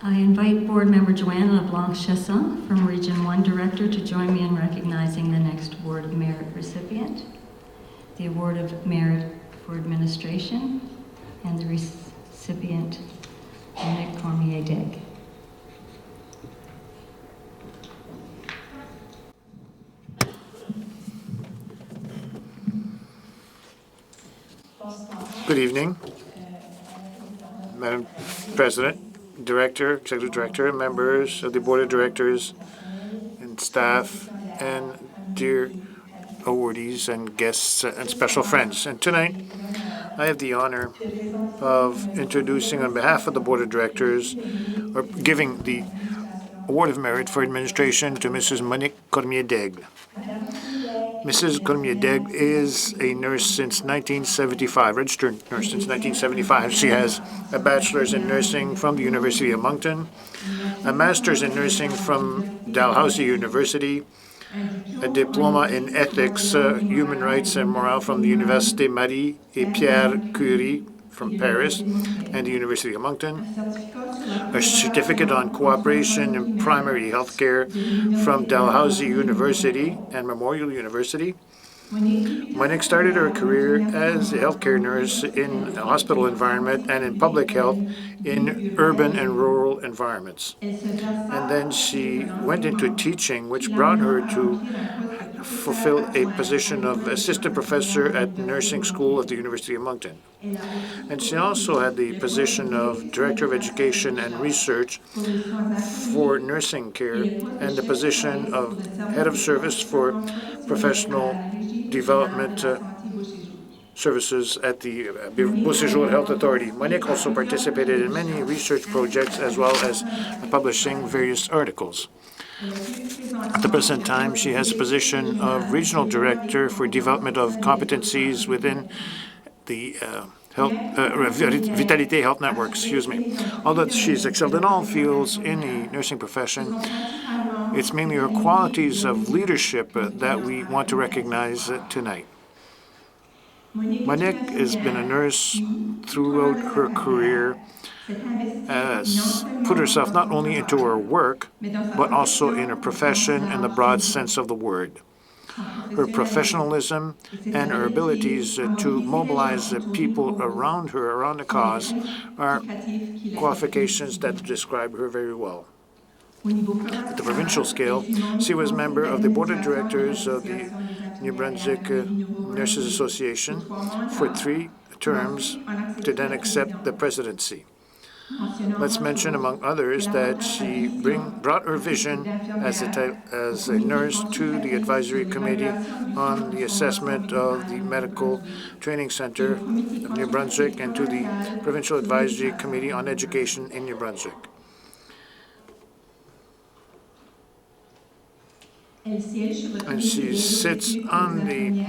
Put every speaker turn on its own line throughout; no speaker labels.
I invite Board Member Joanne LeBlanc-Chasson from Region 1 Director to join me in recognizing the next Award of Merit recipient, the Award of Merit for Administration, and the recipient, Monique Cormier-Daigle.
Good evening, Madam President, Director, Executive Director, members of the Board of Directors and staff, and dear awardees and guests and special friends. And tonight, I have the honor of introducing on behalf of the Board of Directors, or giving the Award of Merit for Administration to Mrs. Monique Cormier-Daigle. Mrs. Cormier-Daigle is a nurse since 1975, registered nurse since 1975. She has a bachelor's in nursing from the University of Moncton, a master's in nursing from Dalhousie University, a diploma in ethics, human rights and morale from the Université Marie et Pierre Curie from Paris and the University of Moncton, a certificate on cooperation in primary health care from Dalhousie University and Memorial University. Monique started her career as a healthcare nurse in a hospital environment and in public health in urban and rural environments. And then she went into teaching, which brought her to fulfill a position of assistant professor at nursing school at the University of Moncton. And she also had the position of Director of Education and Research for nursing care and the position of Head of Service for Professional Development Services at the Beauséjour Health Authority. Monique also participated in many research projects as well as publishing various articles. At the present time, she has a position of Regional Director for Development of Competencies within the Vitalité Health Network, Although she's excelled in all fields in the nursing profession, it's mainly her qualities of leadership that we want to recognize tonight. Monique has been a nurse throughout her career, has put herself not only into her work, but also in her profession in the broad sense of the word. Her professionalism and her abilities to mobilize the people around her, around the cause, are qualifications that describe her very well. At the provincial scale, she was member of the Board of Directors of the New Brunswick Nurses Association for 3 terms to then accept the presidency. Let's mention, among others, that she brought her vision as a nurse to the Advisory Committee on the assessment of the Medical Training Center of New Brunswick and to the Provincial Advisory Committee on Education in New Brunswick. And she sits on the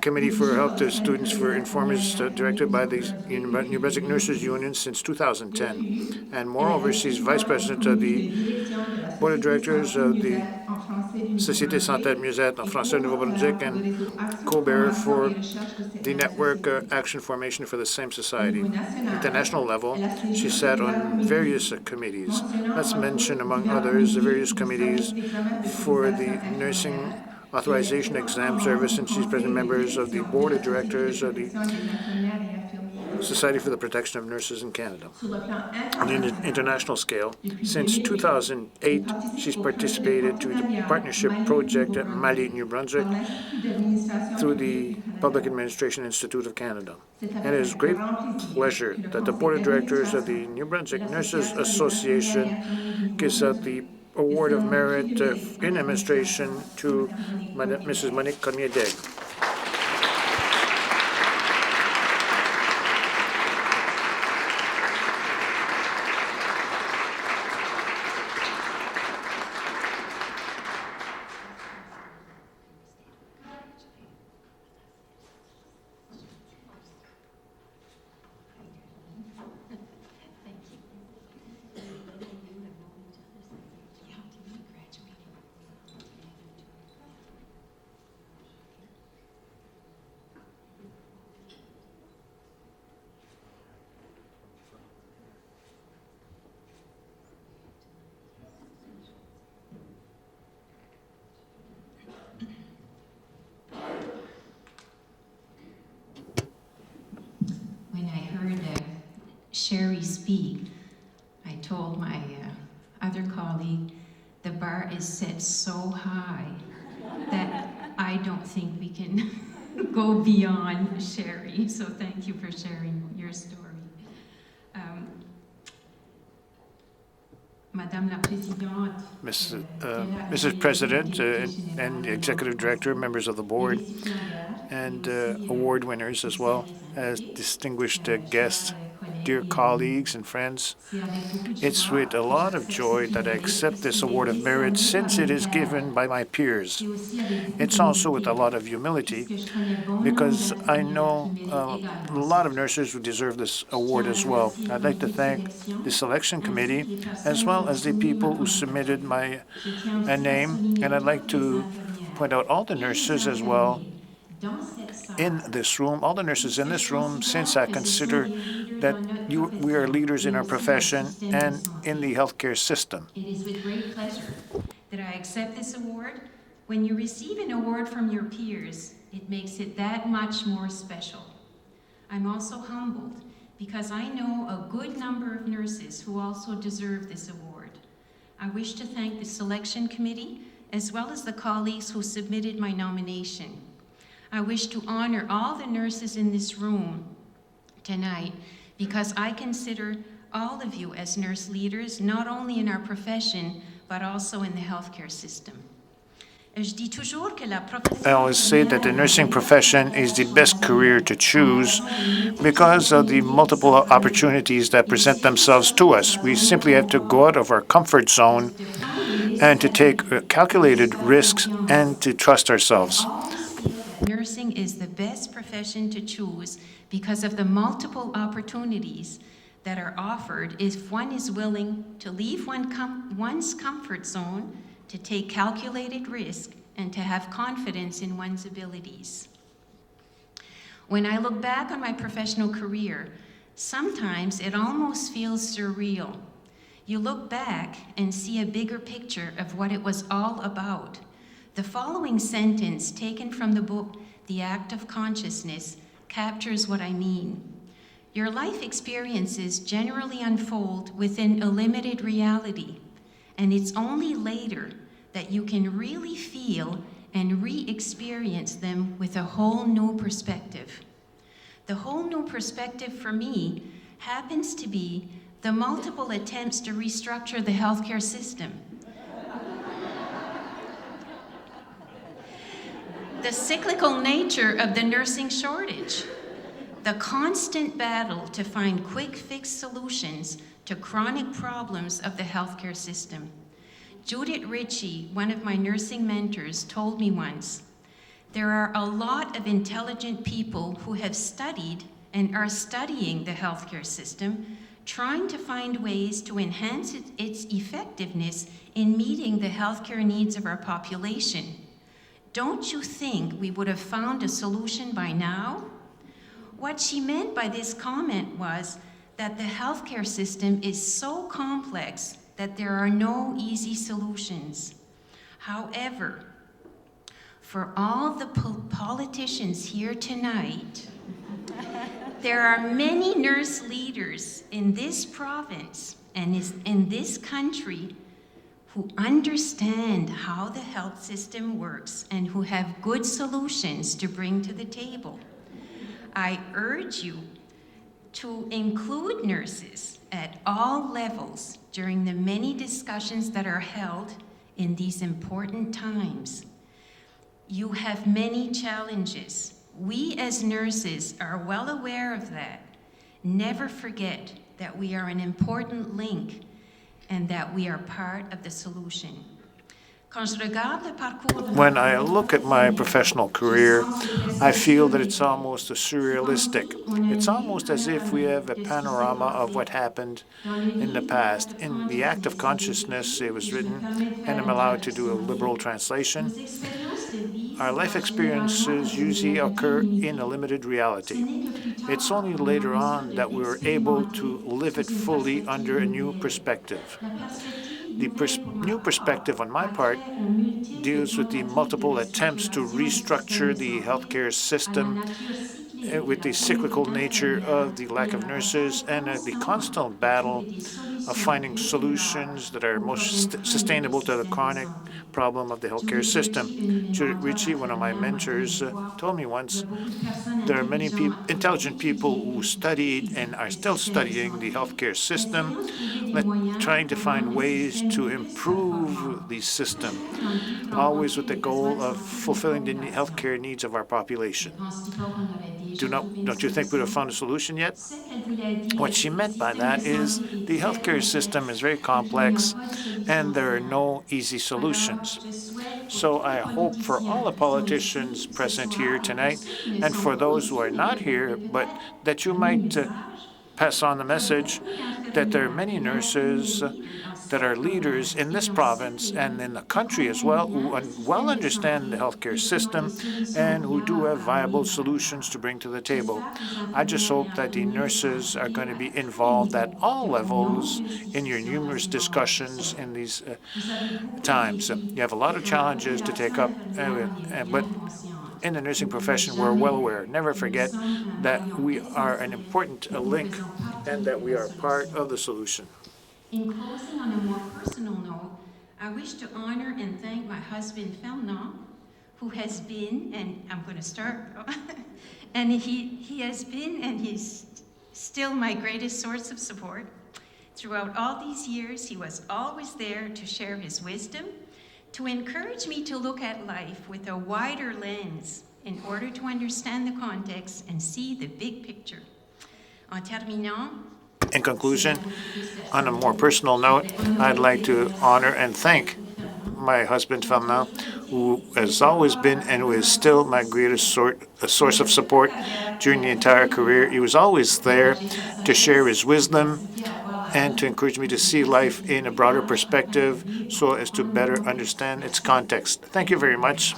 Committee for Help to Students for Informers directed by the New Brunswick Nurses Union since 2010. And moreover, she's Vice President of the Board of Directors of the Société Santé Mieux-être en Français Nouveau-Brunswick and co-bearer for the Network Action Formation for the Same Society. At the national level, she sat on various committees. Let's mention, among others, the various committees for the Nursing Authorization Exam Service, and she's present members of the Board of Directors of the Society for the Protection of Nurses in Canada. On the international scale, since 2008, she's participated to the partnership project at Mali, New Brunswick, through the Public Administration Institute of Canada. And it is great pleasure that the Board of Directors of the New Brunswick Nurses Association gives out the Award of Merit in Administration to Mrs. Monique Cormier-Daigle.
Sherry speak, I told my other colleague, the bar is set so high that I don't think we can go beyond Sherry. So thank you for sharing your story. Madame la Présidente,
Mrs. President and Executive Director, members of the board, and award winners as well as distinguished guests, dear colleagues and friends. It's with a lot of joy that I accept this award of merit since it is given by my peers. It's also with a lot of humility because I know a lot of nurses who deserve this award as well. I'd like to thank the selection committee as well as the people who submitted my name, and I'd like to point out all the nurses as well in this room, all the nurses in this room, since I consider that we are leaders in our profession and in the healthcare system.
it is with great pleasure that I accept this award. When you receive an award from your peers, it makes it that much more special. I'm also humbled because I know a good number of nurses who also deserve this award. I wish to thank the selection committee as well as the colleagues who submitted my nomination. I wish to honor all the nurses in this room tonight because I consider all of you as nurse leaders, not only in our profession, but also in the healthcare system.
I always say that the nursing profession is the best career to choose because of the multiple opportunities that present themselves to us. We simply have to go out of our comfort zone and to take calculated risks and to trust ourselves.
Nursing is the best profession to choose because of the multiple opportunities that are offered if one is willing to leave one's comfort zone, to take calculated risk, and to have confidence in one's abilities. When I look back on my professional career, sometimes it almost feels surreal. You look back and see a bigger picture of what it was all about. The following sentence, taken from the book, The Act of Consciousness, captures what I mean. Your life experiences generally unfold within a limited reality, and it's only later that you can really feel and re-experience them with a whole new perspective. The whole new perspective for me happens to be the multiple attempts to restructure the healthcare system. The cyclical nature of the nursing shortage, the constant battle to find quick fix solutions to chronic problems of the healthcare system. Judith Ritchie, one of my nursing mentors, told me once, there are a lot of intelligent people who have studied and are studying the healthcare system, trying to find ways to enhance its effectiveness in meeting the healthcare needs of our population. Don't you think we would have found a solution by now? What she meant by this comment was that the healthcare system is so complex that there are no easy solutions. However, for all the politicians here tonight, there are many nurse leaders in this province and in this country who understand how the health system works and who have good solutions to bring to the table. I urge you to include nurses at all levels during the many discussions that are held in these important times. You have many challenges. We as nurses are well aware of that. Never forget that we are an important link and that we are part of the solution.
When I look at my professional career, I feel that it's almost surrealistic. It's almost as if we have a panorama of what happened in the past. In the Act of Consciousness, it was written, and I'm allowed to do a liberal translation. Our life experiences usually occur in a limited reality. It's only later on that we were able to live it fully under a new perspective. The new perspective on my part deals with the multiple attempts to restructure the healthcare system with the cyclical nature of the lack of nurses and the constant battle of finding solutions that are most sustainable to the chronic problem of the healthcare system. Judith Ritchie, one of my mentors, told me once, there are many intelligent people who studied and are still studying the healthcare system, trying to find ways to improve the system, always with the goal of fulfilling the healthcare needs of our population. Don't you think we have found a solution yet? What she meant by that is the healthcare system is very complex and there are no easy solutions. So I hope for all the politicians present here tonight and for those who are not here, but that you might pass on the message that there are many nurses that are leaders in this province and in the country as well, who well understand the healthcare system and who do have viable solutions to bring to the table. I just hope that the nurses are going to be involved at all levels in your numerous discussions in these times. You have a lot of challenges to take up, but in the nursing profession, we're well aware. Never forget that we are an important link and that we are part of the solution.
In closing, on a more personal note, I wish to honor and thank my husband, Fernand, who has been, and I'm going to start, and he has been and he's still my greatest source of support. Throughout all these years, he was always there to share his wisdom, to encourage me to look at life with a wider lens in order to understand the context and see the big picture. En terminant,
in conclusion, on a more personal note, I'd like to honor and thank my husband, Fernand, who has always been and who is still my greatest source of support during the entire career. He was always there to share his wisdom and to encourage me to see life in a broader perspective so as to better understand its context. Thank you very much.